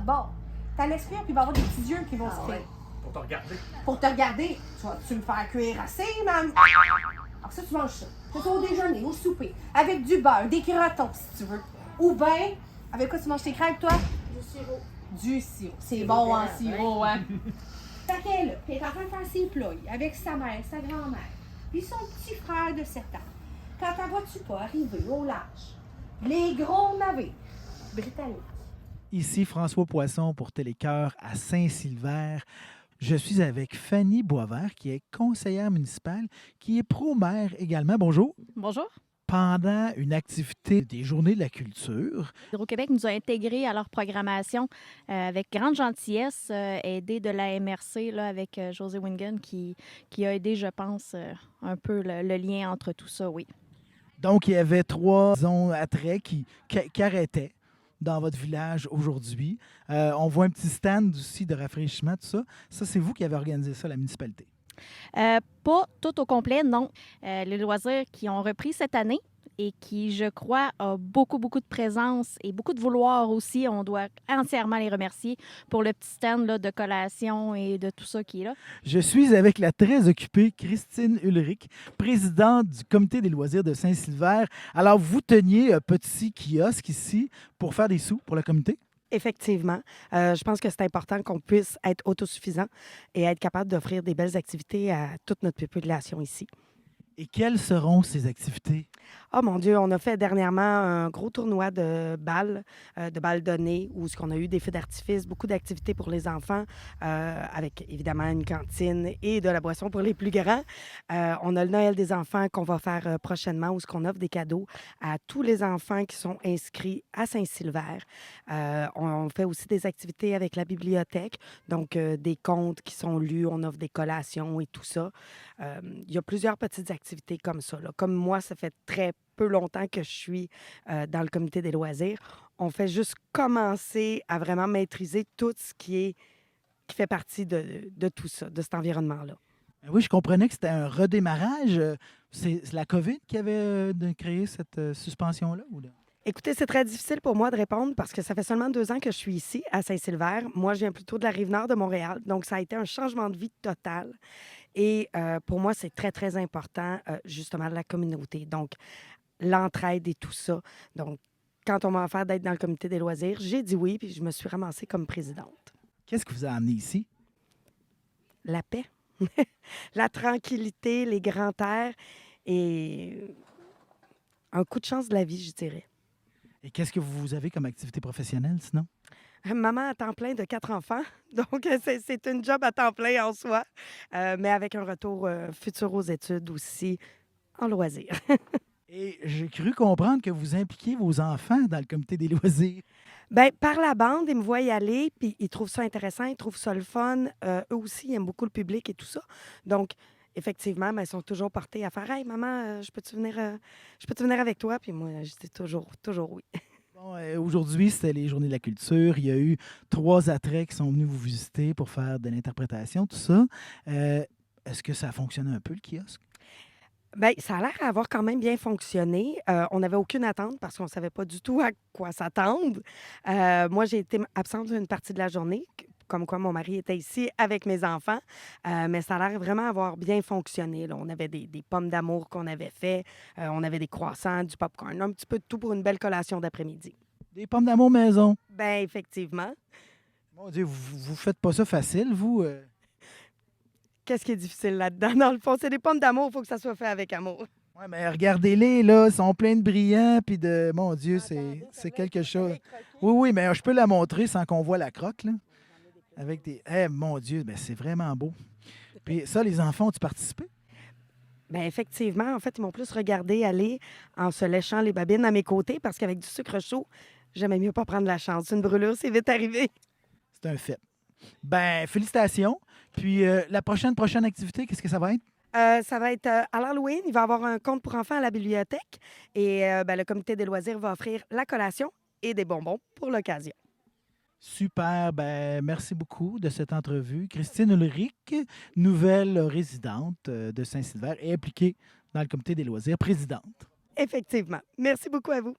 l'autre bord. T'as l'aspire, puis il va y avoir des petits yeux qui vont se créer. Pour te regarder. Pour te regarder, tu me faire cuire assez, man? Alors ça, tu manges ça. C'est au déjeuner, au souper, avec du beurre, des crotons, si tu veux. Ou bien, avec quoi tu manges tes crêpes, toi? Du sirop. Du sirop. C'est bon en sirop, hein? Fait qu'elle est là, puis elle est en train de faire ses ploys avec sa mère, sa grand-mère, puis son petit frère de 7 ans. Quand la vois-tu pas arriver au large? Les gros navires britanniques. Ici François Poisson pour Télécœur à Saint-Sylvère. Je suis avec Fanny Boisvert, qui est conseillère municipale, qui est pro-maire également. Bonjour. Bonjour. Pendant une activité des Journées de la culture, Hydro-Québec nous a intégrés à leur programmation avec grande gentillesse, aidé de la MRC là, avec José Wingen qui a aidé, je pense, un peu le lien entre tout ça, oui. donc il y avait 3 zones attraits qui arrêtaient dans votre village aujourd'hui. On voit un petit stand aussi de rafraîchissement, tout ça. Ça, c'est vous qui avez organisé ça, la municipalité. Pas tout au complet, non. Les loisirs qui ont repris cette année et qui, je crois, a beaucoup de présence et beaucoup de vouloir aussi. On doit entièrement les remercier pour le petit stand là, de collation et de tout ça qui est là. Je suis avec la très occupée Christine Ulrich, présidente du comité des loisirs de Saint-Sylvère. Alors, vous teniez un petit kiosque ici pour faire des sous pour le comité? Effectivement. Je pense que c'est important qu'on puisse être autosuffisant et être capable d'offrir des belles activités à toute notre population ici. Et quelles seront ces activités? Oh mon Dieu, on a fait dernièrement un gros tournoi de balles données, où ce qu'on a eu des feux d'artifice, beaucoup d'activités pour les enfants, avec évidemment une cantine et de la boisson pour les plus grands. On a le Noël des enfants qu'on va faire prochainement, où ce qu'on offre des cadeaux à tous les enfants qui sont inscrits à Saint-Sylvère. On fait aussi des activités avec la bibliothèque, donc des contes qui sont lus, on offre des collations et tout ça. Il y a plusieurs petites activités comme ça, là. Comme moi, ça fait très peu longtemps que je suis dans le comité des loisirs. On fait juste commencer à vraiment maîtriser tout ce qui fait partie de tout ça, de cet environnement-là. Oui, je comprenais que c'était un redémarrage. C'est la COVID qui avait créé cette suspension-là? Ou là? Écoutez, c'est très difficile pour moi de répondre parce que ça fait seulement 2 ans que je suis ici, à Saint-Sylvère. Moi, je viens plutôt de la Rive-Nord de Montréal, donc ça a été un changement de vie total. Et pour moi, c'est très important, justement, la communauté. Donc, l'entraide et tout ça. Donc, quand on m'a offert d'être dans le comité des loisirs, j'ai dit oui, puis je me suis ramassée comme présidente. Qu'est-ce qui vous a amené ici? La paix, la tranquillité, les grands airs et un coup de chance de la vie, je dirais. Et qu'est-ce que vous avez comme activité professionnelle, sinon? Maman à temps plein de 4 enfants, donc c'est une job à temps plein en soi, mais avec un retour futur aux études aussi, en loisirs. Et j'ai cru comprendre que vous impliquez vos enfants dans le comité des loisirs. Bien, par la bande, ils me voient y aller, puis ils trouvent ça intéressant, ils trouvent ça le fun. Eux aussi, ils aiment beaucoup le public et tout ça. Donc, effectivement, ben, ils sont toujours portés à faire « Hey, maman, je peux-tu venir avec toi? » Puis moi, je dis toujours oui. Bon, aujourd'hui, c'était les Journées de la culture. Il y a eu 3 attraits qui sont venus vous visiter pour faire de l'interprétation, tout ça. Est-ce que ça a fonctionné un peu, le kiosque? Bien, ça a l'air à avoir quand même bien fonctionné. On n'avait aucune attente parce qu'on ne savait pas du tout à quoi s'attendre. Moi, j'ai été absente une partie de la journée, comme quoi mon mari était ici avec mes enfants. Mais ça a l'air vraiment avoir bien fonctionné, là. On avait des pommes d'amour qu'on avait fait, on avait des croissants, du popcorn, un petit peu de tout pour une belle collation d'après-midi. Des pommes d'amour maison. Bien, effectivement. Mon Dieu, vous faites pas ça facile, vous? Qu'est-ce qui est difficile là-dedans? Dans le fond, c'est des pommes d'amour, il faut que ça soit fait avec amour. Oui, mais regardez-les, là, ils sont pleins de brillants, puis de... Mon Dieu, c'est quelque chose. Oui, mais je peux la montrer sans qu'on voit la croque, là. Avec des... mon Dieu, ben, c'est vraiment beau. Puis ça, les enfants, ont-ils participé? Bien, effectivement, en fait, ils m'ont plus regardé aller en se léchant les babines à mes côtés parce qu'avec du sucre chaud, j'aimais mieux pas prendre la chance. Une brûlure, c'est vite arrivé. C'est un fait. Ben, félicitations. Puis la prochaine activité, qu'est-ce que ça va être? Ça va être à l'Halloween. Il va y avoir un conte pour enfants à la bibliothèque. Et ben, le comité des loisirs va offrir la collation et des bonbons pour l'occasion. Super. Ben, merci beaucoup de cette entrevue. Christine Ulrich, nouvelle résidente de Saint-Sylvère et impliquée dans le comité des loisirs, présidente. Effectivement. Merci beaucoup à vous.